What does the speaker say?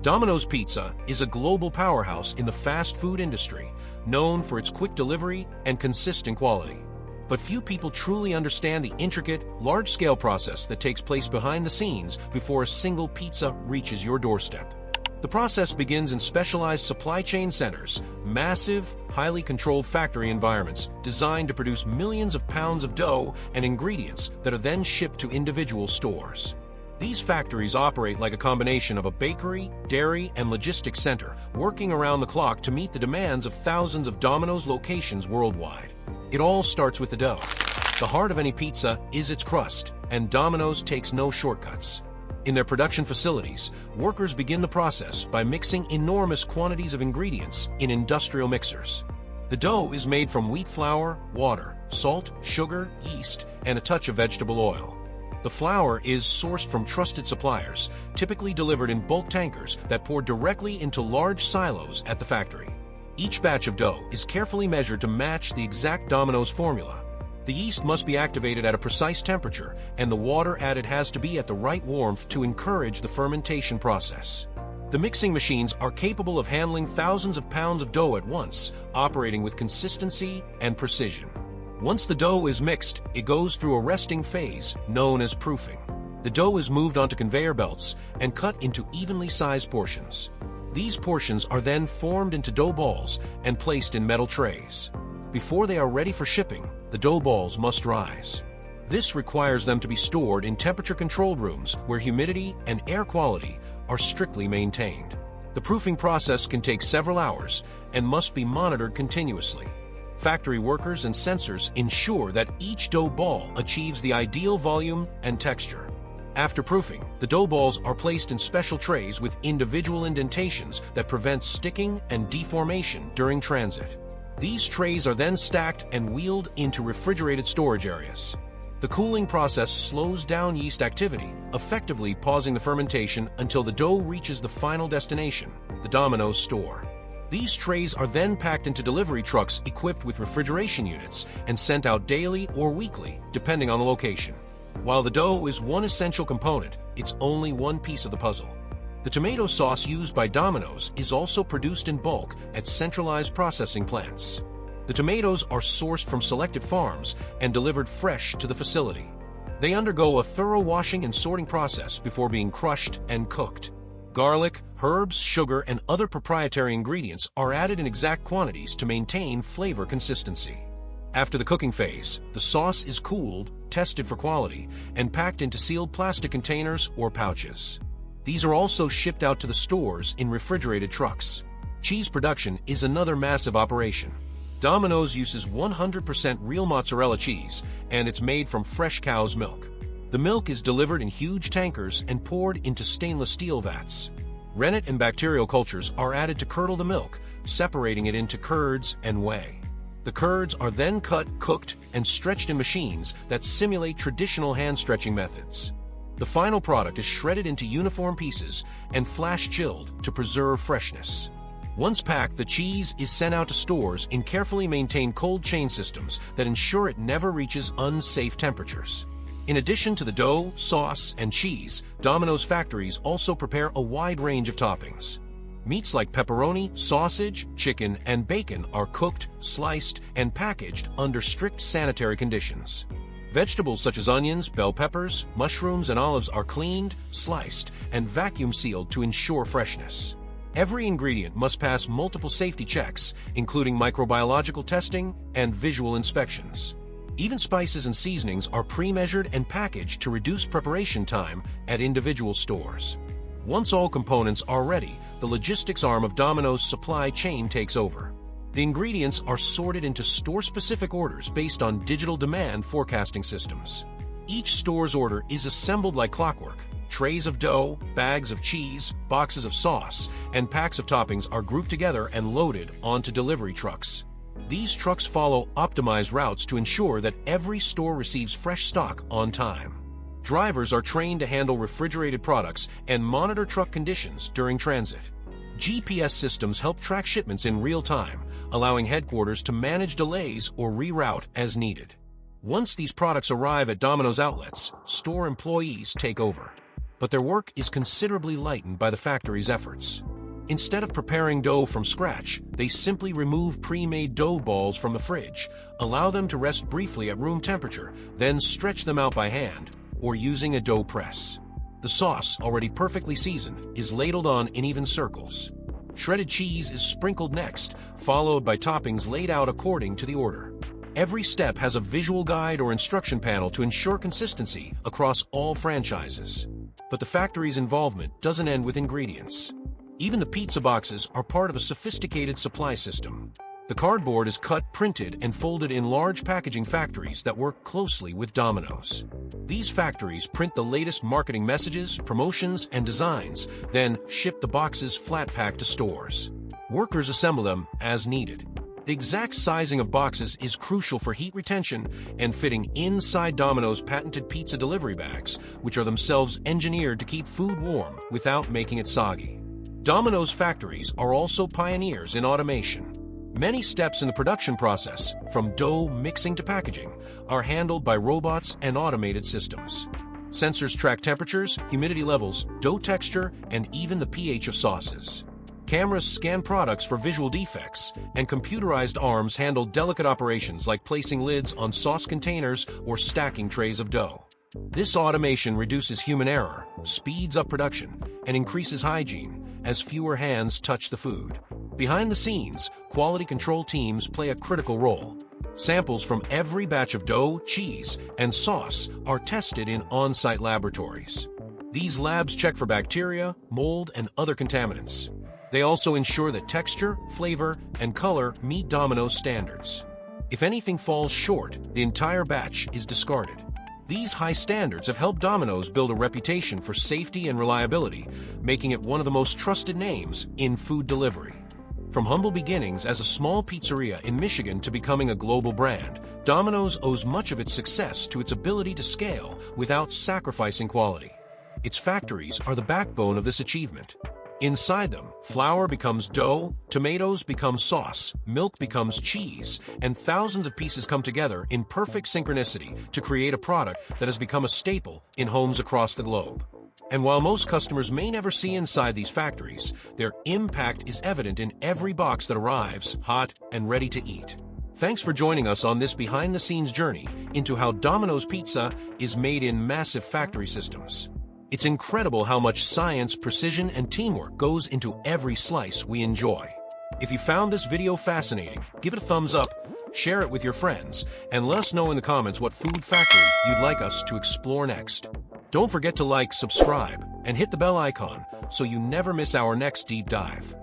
Domino's Pizza is a global powerhouse in the fast food industry, known for its quick delivery and consistent quality. But few people truly understand the intricate, large-scale process that takes place behind the scenes before a single pizza reaches your doorstep. The process begins in specialized supply chain centers, massive, highly controlled factory environments designed to produce millions of pounds of dough and ingredients that are then shipped to individual stores. These factories operate like a combination of a bakery, dairy, and logistics center, working around the clock to meet the demands of thousands of Domino's locations worldwide. It all starts with the dough. The heart of any pizza is its crust, and Domino's takes no shortcuts. In their production facilities, workers begin the process by mixing enormous quantities of ingredients in industrial mixers. The dough is made from wheat flour, water, salt, sugar, yeast, and a touch of vegetable oil. The flour is sourced from trusted suppliers, typically delivered in bulk tankers that pour directly into large silos at the factory. Each batch of dough is carefully measured to match the exact Domino's formula. The yeast must be activated at a precise temperature, and the water added has to be at the right warmth to encourage the fermentation process. The mixing machines are capable of handling thousands of pounds of dough at once, operating with consistency and precision. Once the dough is mixed, it goes through a resting phase known as proofing. The dough is moved onto conveyor belts and cut into evenly sized portions. These portions are then formed into dough balls and placed in metal trays. Before they are ready for shipping, the dough balls must rise. This requires them to be stored in temperature-controlled rooms where humidity and air quality are strictly maintained. The proofing process can take several hours and must be monitored continuously. Factory workers and sensors ensure that each dough ball achieves the ideal volume and texture. After proofing, the dough balls are placed in special trays with individual indentations that prevent sticking and deformation during transit. These trays are then stacked and wheeled into refrigerated storage areas. The cooling process slows down yeast activity, effectively pausing the fermentation until the dough reaches the final destination, the Domino's store. These trays are then packed into delivery trucks equipped with refrigeration units and sent out daily or weekly, depending on the location. While the dough is one essential component, it's only one piece of the puzzle. The tomato sauce used by Domino's is also produced in bulk at centralized processing plants. The tomatoes are sourced from selected farms and delivered fresh to the facility. They undergo a thorough washing and sorting process before being crushed and cooked. Garlic, herbs, sugar, and other proprietary ingredients are added in exact quantities to maintain flavor consistency. After the cooking phase, the sauce is cooled, tested for quality, and packed into sealed plastic containers or pouches. These are also shipped out to the stores in refrigerated trucks. Cheese production is another massive operation. Domino's uses 100% real mozzarella cheese, and it's made from fresh cow's milk. The milk is delivered in huge tankers and poured into stainless steel vats. Rennet and bacterial cultures are added to curdle the milk, separating it into curds and whey. The curds are then cut, cooked, and stretched in machines that simulate traditional hand-stretching methods. The final product is shredded into uniform pieces and flash-chilled to preserve freshness. Once packed, the cheese is sent out to stores in carefully maintained cold chain systems that ensure it never reaches unsafe temperatures. In addition to the dough, sauce, and cheese, Domino's factories also prepare a wide range of toppings. Meats like pepperoni, sausage, chicken, and bacon are cooked, sliced, and packaged under strict sanitary conditions. Vegetables such as onions, bell peppers, mushrooms, and olives are cleaned, sliced, and vacuum sealed to ensure freshness. Every ingredient must pass multiple safety checks, including microbiological testing and visual inspections. Even spices and seasonings are pre-measured and packaged to reduce preparation time at individual stores. Once all components are ready, the logistics arm of Domino's supply chain takes over. The ingredients are sorted into store-specific orders based on digital demand forecasting systems. Each store's order is assembled like clockwork. Trays of dough, bags of cheese, boxes of sauce, and packs of toppings are grouped together and loaded onto delivery trucks. These trucks follow optimized routes to ensure that every store receives fresh stock on time. Drivers are trained to handle refrigerated products and monitor truck conditions during transit. GPS systems help track shipments in real time, allowing headquarters to manage delays or reroute as needed. Once these products arrive at Domino's outlets, store employees take over. But their work is considerably lightened by the factory's efforts. Instead of preparing dough from scratch, they simply remove pre-made dough balls from the fridge, allow them to rest briefly at room temperature, then stretch them out by hand, or using a dough press. The sauce, already perfectly seasoned, is ladled on in even circles. Shredded cheese is sprinkled next, followed by toppings laid out according to the order. Every step has a visual guide or instruction panel to ensure consistency across all franchises. But the factory's involvement doesn't end with ingredients. Even the pizza boxes are part of a sophisticated supply system. The cardboard is cut, printed, and folded in large packaging factories that work closely with Domino's. These factories print the latest marketing messages, promotions, and designs, then ship the boxes flat-packed to stores. Workers assemble them as needed. The exact sizing of boxes is crucial for heat retention and fitting inside Domino's patented pizza delivery bags, which are themselves engineered to keep food warm without making it soggy. Domino's factories are also pioneers in automation. Many steps in the production process, from dough mixing to packaging, are handled by robots and automated systems. Sensors track temperatures, humidity levels, dough texture, and even the pH of sauces. Cameras scan products for visual defects, and computerized arms handle delicate operations like placing lids on sauce containers or stacking trays of dough. This automation reduces human error, speeds up production, and increases hygiene, as fewer hands touch the food. Behind the scenes, quality control teams play a critical role. Samples from every batch of dough, cheese, and sauce are tested in on-site laboratories. These labs check for bacteria, mold, and other contaminants. They also ensure that texture, flavor, and color meet Domino's standards. If anything falls short, the entire batch is discarded. These high standards have helped Domino's build a reputation for safety and reliability, making it one of the most trusted names in food delivery. From humble beginnings as a small pizzeria in Michigan to becoming a global brand, Domino's owes much of its success to its ability to scale without sacrificing quality. Its factories are the backbone of this achievement. Inside them, flour becomes dough, tomatoes become sauce, milk becomes cheese, and thousands of pieces come together in perfect synchronicity to create a product that has become a staple in homes across the globe. And while most customers may never see inside these factories, their impact is evident in every box that arrives, hot and ready to eat. Thanks for joining us on this behind-the-scenes journey into how Domino's Pizza is made in massive factory systems. It's incredible how much science, precision, and teamwork goes into every slice we enjoy. If you found this video fascinating, give it a thumbs up, share it with your friends, and let us know in the comments what food factory you'd like us to explore next. Don't forget to like, subscribe, and hit the bell icon so you never miss our next deep dive.